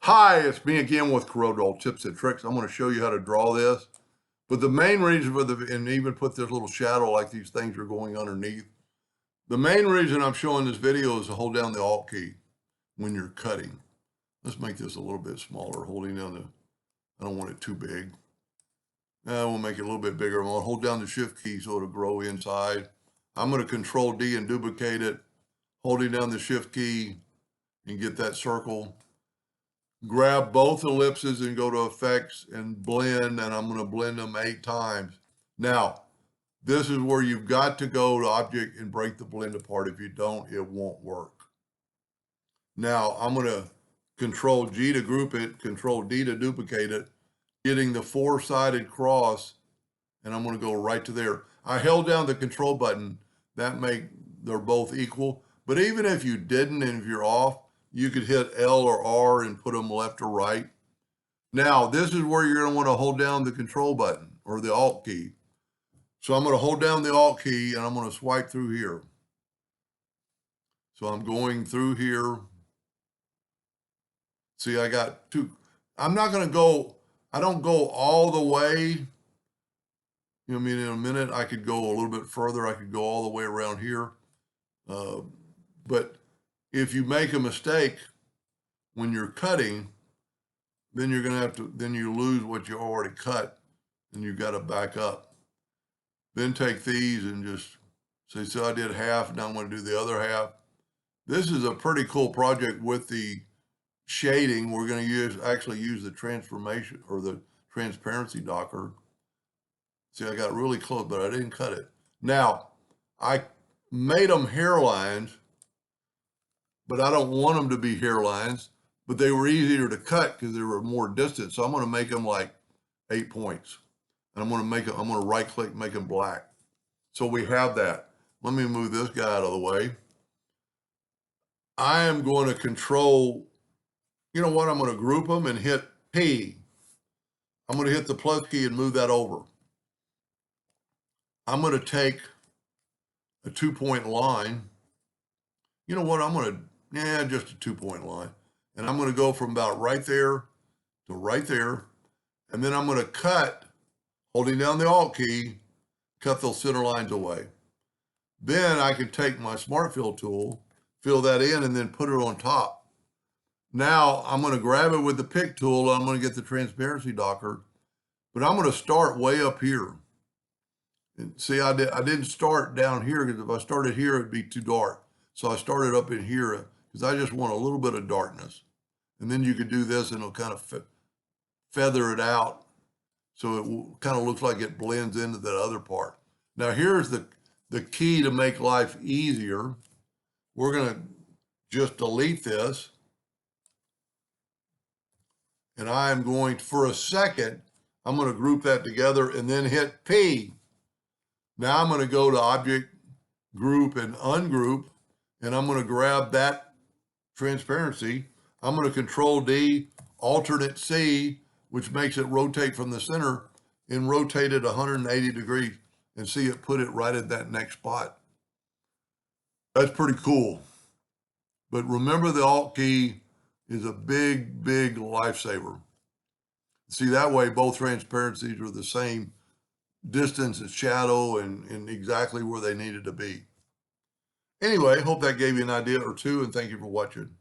Hi, it's me again with Corel Tips and Tricks. I'm going to show you how to draw this. But the main reason for and even put this little shadow like these things are going underneath. The main reason I'm showing this video is to hold down the Alt key when you're cutting. Let's make this a little bit smaller, holding down the, I don't want it too big. We'll make it a little bit bigger. I'm going to hold down the Shift key so it'll grow inside. I'm going to Control D and duplicate it, holding down the Shift key and get that circle. Grab both ellipses and go to effects and blend, and I'm going to blend them 8 times. Now, this is where you've got to go to object and break the blend apart. If you don't, it won't work. Now, I'm going to Control G to group it, Control D to duplicate it, getting the 4-sided cross, and I'm going to go right to there. I held down the control button. They're both equal. But even if you didn't, and if you're off, you could hit L or R and put them left or right. Now, this is where you're going to want to hold down the control button or the Alt key. So I'm going to hold down the Alt key and I'm going to swipe through here. So I'm going through here. See, I got 2. I'm not going to go, I don't go all the way. You know what I mean? In a minute, I could go a little bit further. I could go all the way around here. But if you make a mistake when you're cutting, then you're going to have to, then you lose what you already cut and you've got to back up. Then take these and just say, so I did half, now I'm going to do the other half. This is a pretty cool project with the shading. We're going to actually use the transformation or the transparency docker. See, I got really close, but I didn't cut it. Now, I made them hairlines, but I don't want them to be hairlines, but they were easier to cut because they were more distant. So I'm going to make them like 8 points. And I'm going to right click, make them black. So we have that. Let me move this guy out of the way. I am going to control, you know what? I'm going to group them and hit P. I'm going to hit the plus key and move that over. I'm going to take a 2-point line. You know what? I'm going to, just a 2-point line. And I'm going to go from about right there to right there. And then I'm going to cut, holding down the Alt key, cut those center lines away. Then I can take my Smart Fill tool, fill that in, and then put it on top. Now I'm going to grab it with the pick tool. I'm going to get the transparency docker, but I'm going to start way up here. And see, I didn't start down here because if I started here, it'd be too dark. So I started up in here because I just want a little bit of darkness. And then you could do this and it'll kind of feather it out. So it kind of looks like it blends into that other part. Now here's the key to make life easier. We're going to just delete this. And I'm going, for a second, I'm going to group that together and then hit P. Now I'm going to go to Object, Group, and Ungroup. And I'm going to grab that transparency. I'm going to Control D, Alternate C, which makes it rotate from the center, and rotate it 180 degrees and see it put it right at that next spot. That's pretty cool. But remember, the Alt key is a big, big lifesaver. See, that way both transparencies are the same distance and shadow and exactly where they needed to be. Anyway, hope that gave you an idea or two, and thank you for watching.